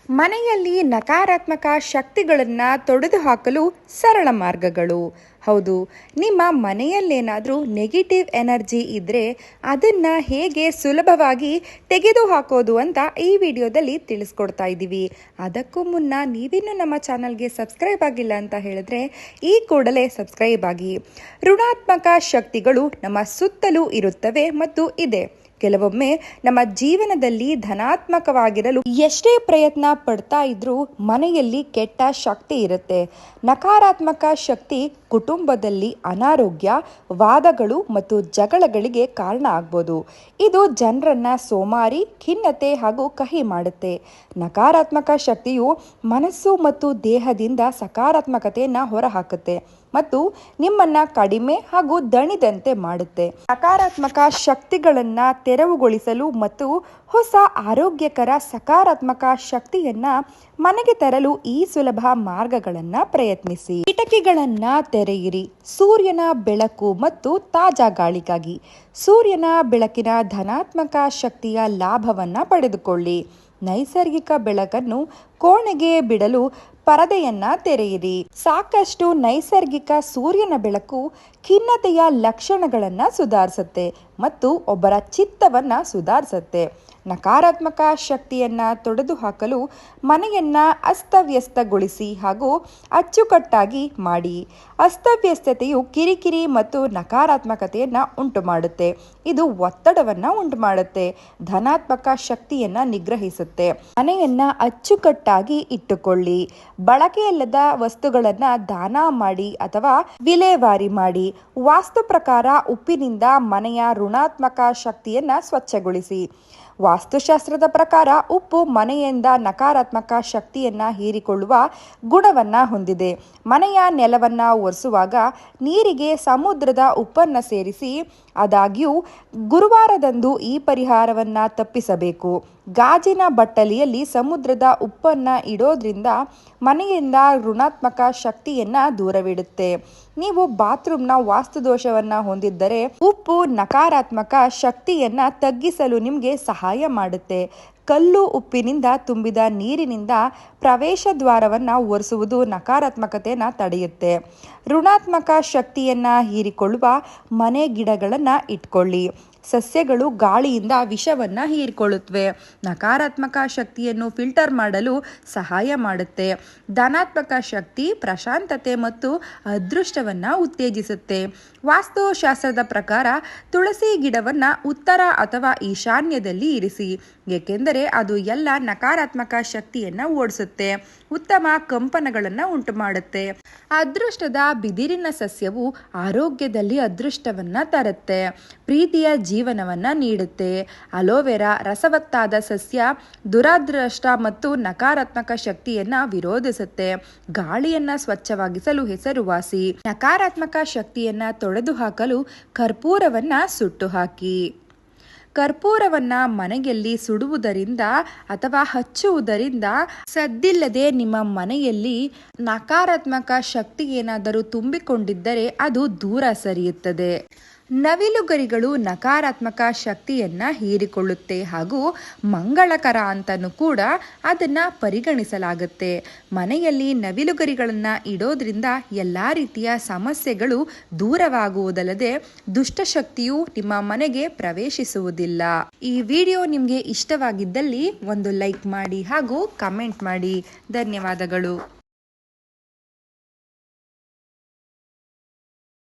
ಮನೆಯಲ್ಲಿ ನಕಾರಾತ್ಮಕ ಶಕ್ತಿಗಳನ್ನು ತೊಡೆದುಹಾಕಲು ಸರಳ ಮಾರ್ಗಗಳು. ಹೌದು, ನಿಮ್ಮ ಮನೆಯಲ್ಲೇನಾದರೂ ನೆಗೆಟಿವ್ ಎನರ್ಜಿ ಇದ್ದರೆ ಅದನ್ನು ಹೇಗೆ ಸುಲಭವಾಗಿ ತೆಗೆದುಹಾಕೋದು ಅಂತ ಈ ವಿಡಿಯೋದಲ್ಲಿ ತಿಳಿಸ್ಕೊಡ್ತಾ ಇದ್ದೀವಿ. ಅದಕ್ಕೂ ಮುನ್ನ ನೀವಿನ್ನೂ ನಮ್ಮ ಚಾನಲ್ಗೆ ಸಬ್ಸ್ಕ್ರೈಬ್ ಆಗಿಲ್ಲ ಅಂತ ಹೇಳಿದ್ರೆ ಈ ಕೂಡಲೇ ಸಬ್ಸ್ಕ್ರೈಬ್ ಆಗಿ. ಋಣಾತ್ಮಕ ಶಕ್ತಿಗಳು ನಮ್ಮ ಸುತ್ತಲೂ ಇರುತ್ತವೆ ಮತ್ತು ಇದೆ. ಕೆಲವೊಮ್ಮೆ ನಮ್ಮ ಜೀವನದಲ್ಲಿ ಧನಾತ್ಮಕವಾಗಿರಲು ಎಷ್ಟೇ ಪ್ರಯತ್ನ ಪಡ್ತಾ ಇದ್ರೂ ಮನೆಯಲ್ಲಿ ಕೆಟ್ಟ ಶಕ್ತಿ ಇರುತ್ತೆ. ನಕಾರಾತ್ಮಕ ಶಕ್ತಿ ಕುಟುಂಬದಲ್ಲಿ ಅನಾರೋಗ್ಯ, ವಾದಗಳು ಮತ್ತು ಜಗಳಗಳಿಗೆ ಕಾರಣ ಆಗ್ಬೋದು. ಇದು ಜನರನ್ನ ಸೋಮಾರಿ, ಖಿನ್ನತೆ ಹಾಗೂ ಕಹಿ ಮಾಡುತ್ತೆ. ನಕಾರಾತ್ಮಕ ಶಕ್ತಿಯು ಮನಸ್ಸು ಮತ್ತು ದೇಹದಿಂದ ಸಕಾರಾತ್ಮಕತೆಯನ್ನು ಹೊರಹಾಕುತ್ತೆ ಮತ್ತು ನಿಮ್ಮನ್ನ ಕಡಿಮೆ ಹಾಗೂ ದಣಿದಂತೆ ಮಾಡುತ್ತೆ. ಸಕಾರಾತ್ಮಕ ಶಕ್ತಿಗಳನ್ನ ತೆರವುಗೊಳಿಸಲು ಮತ್ತು ಹೊಸ ಆರೋಗ್ಯಕರ ಸಕಾರಾತ್ಮಕ ಶಕ್ತಿಯನ್ನ ಮನೆಗೆ ತರಲು ಈ ಸುಲಭ ಮಾರ್ಗಗಳನ್ನ ಪ್ರಯತ್ನಿಸಿ. ಕಿಟಕಿಗಳನ್ನ ತೆರೆಯಿರಿ. ಸೂರ್ಯನ ಬೆಳಕು ಮತ್ತು ತಾಜಾ ಗಾಳಿಗಾಗಿ ಸೂರ್ಯನ ಬೆಳಕಿನ ಧನಾತ್ಮಕ ಶಕ್ತಿಯ ಲಾಭವನ್ನ ಪಡೆದುಕೊಳ್ಳಿ. ನೈಸರ್ಗಿಕ ಬೆಳಕನ್ನು ಕೋಣೆಗೆ ಬಿಡಲು ಪರದೆಯನ್ನ ತೆರೆಯಿರಿ. ಸಾಕಷ್ಟು ನೈಸರ್ಗಿಕ ಸೂರ್ಯನ ಬೆಳಕು ಖಿನ್ನತೆಯ ಲಕ್ಷಣಗಳನ್ನು ಸುಧಾರಿಸುತ್ತೆ ಮತ್ತು ಒಬ್ಬರ ಚಿತ್ತವನ್ನ ಸುಧಾರಿಸುತ್ತೆ. ನಕಾರಾತ್ಮಕ ಶಕ್ತಿಯನ್ನ ತೊಡೆದುಹಾಕಲು ಮನೆಯನ್ನ ಅಸ್ತವ್ಯಸ್ತಗೊಳಿಸಿ ಹಾಗೂ ಅಚ್ಚುಕಟ್ಟಾಗಿ ಮಾಡಿ. ಅಸ್ತವ್ಯಸ್ತತೆಯು ಕಿರಿಕಿರಿ ಮತ್ತು ನಕಾರಾತ್ಮಕತೆಯನ್ನ ಉಂಟು ಮಾಡುತ್ತೆ. ಇದು ಒತ್ತಡವನ್ನ ಉಂಟು ಮಾಡುತ್ತೆ, ಧನಾತ್ಮಕ ಶಕ್ತಿಯನ್ನ ನಿಗ್ರಹಿಸುತ್ತೆ. ಮನೆಯನ್ನ ಅಚ್ಚುಕಟ್ಟಾಗಿ ಇಟ್ಟುಕೊಳ್ಳಿ. ಬಳಕೆಯಿಲ್ಲದ ವಸ್ತುಗಳನ್ನ ದಾನ ಮಾಡಿ ಅಥವಾ ವಿಲೇವಾರಿ ಮಾಡಿ. ವಾಸ್ತು ಪ್ರಕಾರ ಉಪ್ಪಿನಿಂದ ಮನೆಯ ಋಣಾತ್ಮಕ ಶಕ್ತಿಯನ್ನ ಸ್ವಚ್ಛಗೊಳಿಸಿ. ವಾಸ್ತುಶಾಸ್ತ್ರದ ಪ್ರಕಾರ ಉಪ್ಪು ಮನೆಯಿಂದ ನಕಾರಾತ್ಮಕ ಶಕ್ತಿಯನ್ನ ಹೀರಿಕೊಳ್ಳುವ ಗುಣವನ್ನ ಹೊಂದಿದೆ. ಮನೆಯ ನೆಲವನ್ನ ಒರೆಸುವಾಗ ನೀರಿಗೆ ಸಮುದ್ರದ ಉಪ್ಪನ್ನು ಸೇರಿಸಿ. ಆದಾಗ್ಯೂ ಗುರುವಾರದಂದು ಈ ಪರಿಹಾರವನ್ನ ತಪ್ಪಿಸಬೇಕು. ಗಾಜಿನ ಬಟ್ಟಲಿಯಲ್ಲಿ ಸಮುದ್ರದ ಉಪ್ಪನ್ನ ಇಡೋದ್ರಿಂದ ಮನೆಯಿಂದ ಋಣಾತ್ಮಕ ಶಕ್ತಿಯನ್ನ ದೂರವಿಡುತ್ತೆ. ನೀವು ಬಾತ್ರೂಮ್ನ ವಾಸ್ತುದೋಷವನ್ನ ಹೊಂದಿದ್ದರೆ ಉಪ್ಪು ನಕಾರಾತ್ಮಕ ಶಕ್ತಿಯನ್ನ ತಗ್ಗಿಸಲು ನಿಮಗೆ ಸಹಾಯ ಮಾಡುತ್ತೆ. ಕಲ್ಲು ಉಪ್ಪಿನಿಂದ ತುಂಬಿದ ನೀರಿನಿಂದ ಪ್ರವೇಶ ದ್ವಾರವನ್ನು ಒರೆಸುವುದು ನಕಾರಾತ್ಮಕತೆಯನ್ನು ತಡೆಯುತ್ತೆ. ಋಣಾತ್ಮಕ ಶಕ್ತಿಯನ್ನ ಹೀರಿಕೊಳ್ಳುವ ಮನೆ ಗಿಡಗಳನ್ನು ಇಟ್ಕೊಳ್ಳಿ. ಸಸ್ಯಗಳು ಗಾಳಿಯಿಂದ ವಿಷವನ್ನು ಹೀರಿಕೊಳ್ಳುತ್ತವೆ. ನಕಾರಾತ್ಮಕ ಶಕ್ತಿಯನ್ನು ಫಿಲ್ಟರ್ ಮಾಡಲು ಸಹಾಯ ಮಾಡುತ್ತೆ. ಧನಾತ್ಮಕ ಶಕ್ತಿ ಪ್ರಶಾಂತತೆ ಮತ್ತು ಅದೃಷ್ಟವನ್ನು ಉತ್ತೇಜಿಸುತ್ತೆ. ವಾಸ್ತುಶಾಸ್ತ್ರದ ಪ್ರಕಾರ ತುಳಸಿ ಗಿಡವನ್ನು ಉತ್ತರ ಅಥವಾ ಈಶಾನ್ಯದಲ್ಲಿ ಇರಿಸಿ, ಏಕೆಂದರೆ ಅದು ಎಲ್ಲ ನಕಾರಾತ್ಮಕ ಶಕ್ತಿಯನ್ನು ಓಡಿಸುತ್ತೆ, ಉತ್ತಮ ಕಂಪನಗಳನ್ನು ಉಂಟು ಮಾಡುತ್ತೆ. ಅದೃಷ್ಟದ ಬಿದಿರಿನ ಸಸ್ಯವು ಆರೋಗ್ಯದಲ್ಲಿ ಅದೃಷ್ಟವನ್ನು ತರುತ್ತೆ, ಪ್ರೀತಿಯ ಜೀವನವನ್ನು ನೀಡುತ್ತೆ. ಅಲೋವೆರಾ ರಸವತ್ತಾದ ಸಸ್ಯ ದುರಾದೃಷ್ಟ ಮತ್ತು ನಕಾರಾತ್ಮಕ ಶಕ್ತಿಯನ್ನ ವಿರೋಧಿಸುತ್ತೆ. ಗಾಳಿಯನ್ನ ಸ್ವಚ್ಛವಾಗಿಸಲು ಹೆಸರುವಾಸಿ. ನಕಾರಾತ್ಮಕ ಶಕ್ತಿಯನ್ನ ತೊಡೆದುಹಾಕಲು ಕರ್ಪೂರವನ್ನ ಸುಟ್ಟು ಹಾಕಿ. ಕರ್ಪೂರವನ್ನ ಮನೆಯಲ್ಲಿ ಸುಡುವುದರಿಂದ ಅಥವಾ ಹಚ್ಚುವುದರಿಂದ ಸದ್ದಿಲ್ಲದೆ ನಿಮ್ಮ ಮನೆಯಲ್ಲಿ ನಕಾರಾತ್ಮಕ ಶಕ್ತಿ ಏನಾದರೂ ತುಂಬಿಕೊಂಡಿದ್ದರೆ ಅದು ದೂರ ಸರಿಯುತ್ತದೆ. ನವಿಲುಗರಿಗಳು ನಕಾರಾತ್ಮಕ ಶಕ್ತಿಯನ್ನ ಹೀರಿಕೊಳ್ಳುತ್ತೆ ಹಾಗೂ ಮಂಗಳಕರ ಅಂತಲೂ ಕೂಡ ಅದನ್ನ ಪರಿಗಣಿಸಲಾಗುತ್ತೆ. ಮನೆಯಲ್ಲಿ ನವಿಲುಗರಿಗಳನ್ನ ಇಡೋದ್ರಿಂದ ಎಲ್ಲ ರೀತಿಯ ಸಮಸ್ಯೆಗಳು ದೂರವಾಗುವುದಲ್ಲದೆ ದುಷ್ಟಶಕ್ತಿಯು ನಿಮ್ಮ ಮನೆಗೆ ಪ್ರವೇಶಿಸುವುದಿಲ್ಲ. ಈ ವಿಡಿಯೋ ನಿಮಗೆ ಇಷ್ಟವಾಗಿದ್ದಲ್ಲಿ ಒಂದು ಲೈಕ್ ಮಾಡಿ ಹಾಗೂ ಕಮೆಂಟ್ ಮಾಡಿ. ಧನ್ಯವಾದಗಳು.